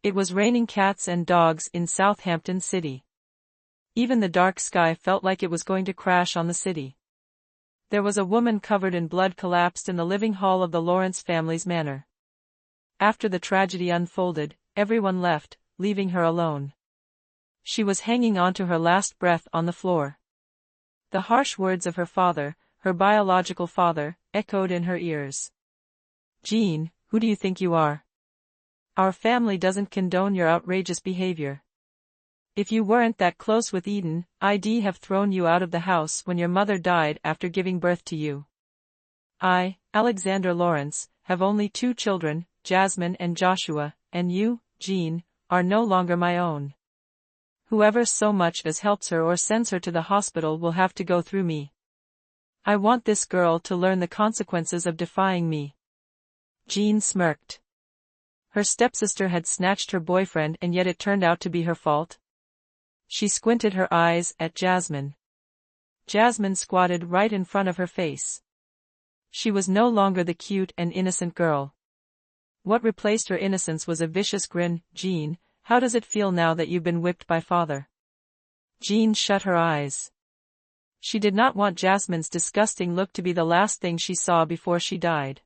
It was raining cats and dogs in Southampton City. Even the dark sky felt like it was going to crash on the city. There was a woman covered in blood collapsed in the living hall of the Lawrence family's manor. After the tragedy unfolded, everyone left, leaving her alone. She was hanging on to her last breath on the floor. The harsh words of her father, her biological father, echoed in her ears. "Jean, who do you think you are? Our family doesn't condone your outrageous behavior. If you weren't that close with Eden, I'd have thrown you out of the house when your mother died after giving birth to you. I, Alexander Lawrence, have only 2 children, Jasmine and Joshua, and you, Jean, are no longer my own. Whoever so much as helps her or sends her to the hospital will have to go through me. I want this girl to learn the consequences of defying me." Jean smirked. Her stepsister had snatched her boyfriend and yet it turned out to be her fault. She squinted her eyes at Jasmine. Jasmine squatted right in front of her face. She was no longer the cute and innocent girl. What replaced her innocence was a vicious grin. "Jean, how does it feel now that you've been whipped by father?" Jean shut her eyes. She did not want Jasmine's disgusting look to be the last thing she saw before she died.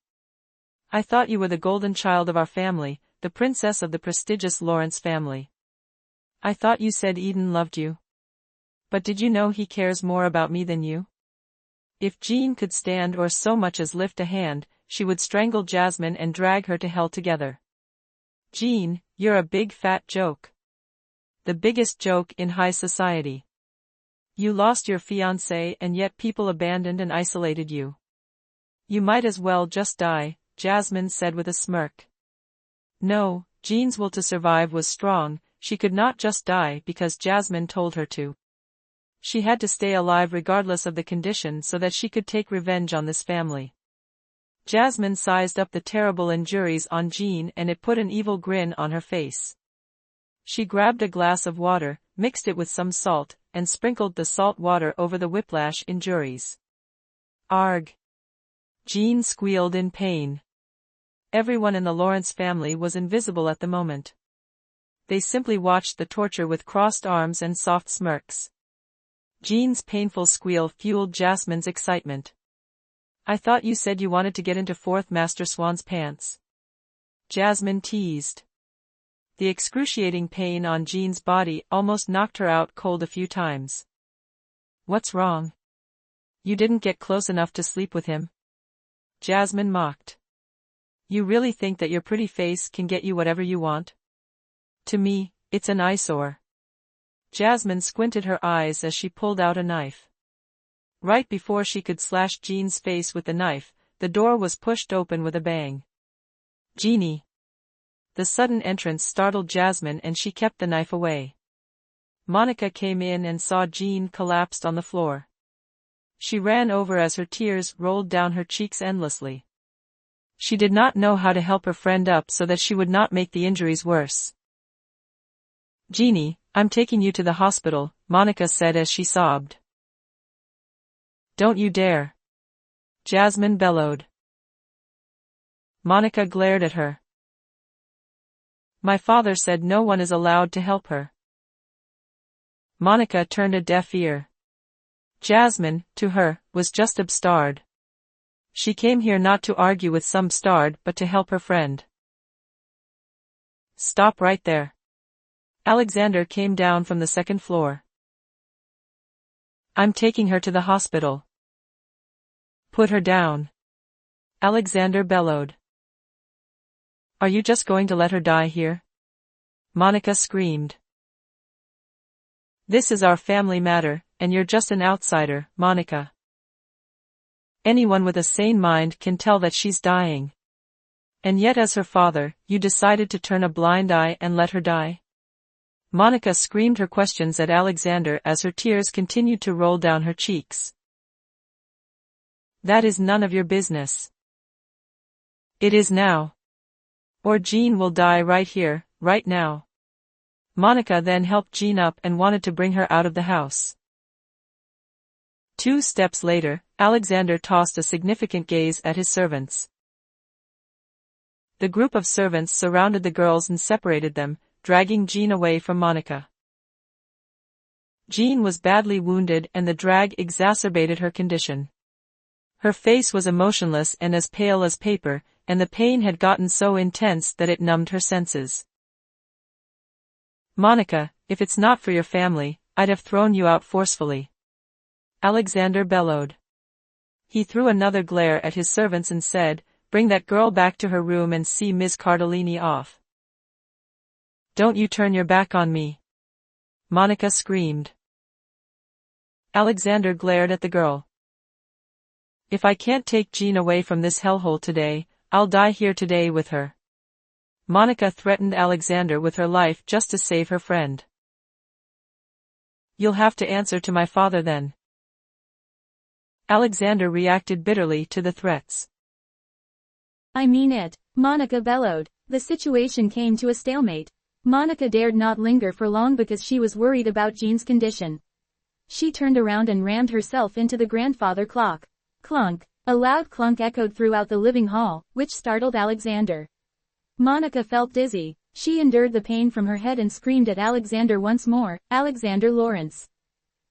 "I thought you were the golden child of our family, the princess of the prestigious Lawrence family. I thought you said Eden loved you. But did you know he cares more about me than you?" If Jean could stand or so much as lift a hand, she would strangle Jasmine and drag her to hell together. "Jean, you're a big fat joke. The biggest joke in high society. You lost your fiancé and yet people abandoned and isolated you. You might as well just die," Jasmine said with a smirk. No, Jean's will to survive was strong. She could not just die because Jasmine told her to. She had to stay alive regardless of the condition so that she could take revenge on this family. Jasmine sized up the terrible injuries on Jean and it put an evil grin on her face. She grabbed a glass of water, mixed it with some salt, and sprinkled the salt water over the whiplash injuries. "Arg!" Jean squealed in pain. Everyone in the Lawrence family was invisible at the moment. They simply watched the torture with crossed arms and soft smirks. Jean's painful squeal fueled Jasmine's excitement. "I thought you said you wanted to get into 4th Master Swan's pants," Jasmine teased. The excruciating pain on Jean's body almost knocked her out cold a few times. "What's wrong? You didn't get close enough to sleep with him?" Jasmine mocked. "You really think that your pretty face can get you whatever you want? To me, it's an eyesore." Jasmine squinted her eyes as she pulled out a knife. Right before she could slash Jean's face with the knife, the door was pushed open with a bang. "Jeannie!" The sudden entrance startled Jasmine and she kept the knife away. Monica came in and saw Jean collapsed on the floor. She ran over as her tears rolled down her cheeks endlessly. She did not know how to help her friend up so that she would not make the injuries worse. "Jeannie, I'm taking you to the hospital," Monica said as she sobbed. "Don't you dare!" Jasmine bellowed. Monica glared at her. "My father said no one is allowed to help her." Monica turned a deaf ear. Jasmine, to her, was just a bastard. She came here not to argue with some bastard but to help her friend. "Stop right there." Alexander came down from the 2nd floor. "I'm taking her to the hospital." "Put her down," Alexander bellowed. "Are you just going to let her die here?" Monica screamed. "This is our family matter, and you're just an outsider, Monica. Anyone with a sane mind can tell that she's dying. And yet as her father, you decided to turn a blind eye and let her die?" Monica screamed her questions at Alexander as her tears continued to roll down her cheeks. "That is none of your business." "It is now. Or Jean will die right here, right now." Monica then helped Jean up and wanted to bring her out of the house. 2 steps later, Alexander tossed a significant gaze at his servants. The group of servants surrounded the girls and separated them, dragging Jean away from Monica. Jean was badly wounded and the drag exacerbated her condition. Her face was emotionless and as pale as paper, and the pain had gotten so intense that it numbed her senses. "Monica, if it's not for your family, I'd have thrown you out forcefully," Alexander bellowed. He threw another glare at his servants and said, "Bring that girl back to her room and see Miss Cardellini off." "Don't you turn your back on me," Monica screamed. Alexander glared at the girl. "If I can't take Jean away from this hellhole today, I'll die here today with her." Monica threatened Alexander with her life just to save her friend. "You'll have to answer to my father then." Alexander reacted bitterly to the threats. "I mean it," Monica bellowed. The situation came to a stalemate. Monica dared not linger for long because she was worried about Jean's condition. She turned around and rammed herself into the grandfather clock. Clunk! A loud clunk echoed throughout the living hall, which startled Alexander. Monica felt dizzy. She endured the pain from her head and screamed at Alexander once more, "Alexander Lawrence.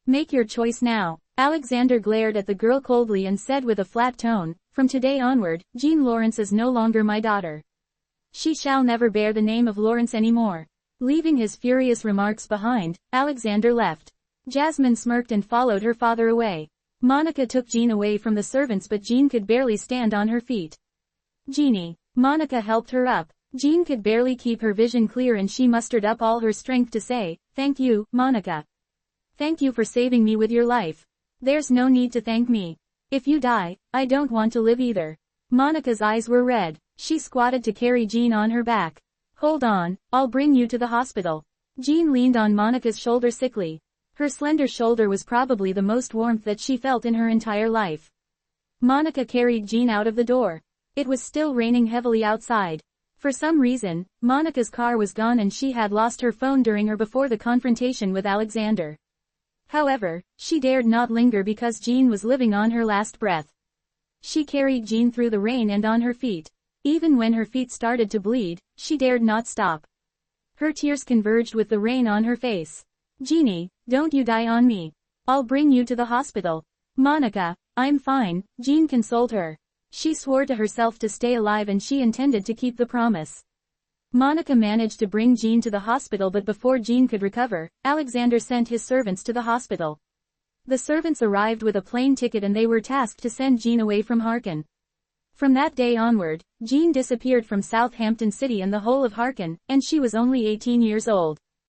Make your choice now." Alexander glared at the girl coldly and said with a flat tone, "From today onward, Jean Lawrence is no longer my daughter. She shall never bear the name of Lawrence anymore." Leaving his furious remarks behind, Alexander left. Jasmine smirked and followed her father away. Monica took Jean away from the servants but Jean could barely stand on her feet. "Jeannie." Monica helped her up. Jean could barely keep her vision clear and she mustered up all her strength to say, "Thank you, Monica. Thank you for saving me with your life. There's no need to thank me. If you die, I don't want to live either." Monica's eyes were red. She squatted to carry Jean on her back. "Hold on, I'll bring you to the hospital." Jean leaned on Monica's shoulder sickly. Her slender shoulder was probably the most warmth that she felt in her entire life. Monica carried Jean out of the door. It was still raining heavily outside. For some reason, Monica's car was gone and she had lost her phone during or before the confrontation with Alexander. However, she dared not linger because Jean was living on her last breath. She carried Jean through the rain and on her feet. Even when her feet started to bleed, she dared not stop. Her tears converged with the rain on her face. "Jeannie, don't you die on me. I'll bring you to the hospital." "Monica, I'm fine," Jean consoled her. She swore to herself to stay alive and she intended to keep the promise. Monica managed to bring Jean to the hospital but before Jean could recover, Alexander sent his servants to the hospital. The servants arrived with a plane ticket and they were tasked to send Jean away from Harkin. From that day onward, Jean disappeared from Southampton City and the whole of Harkin, and she was only 18 years old.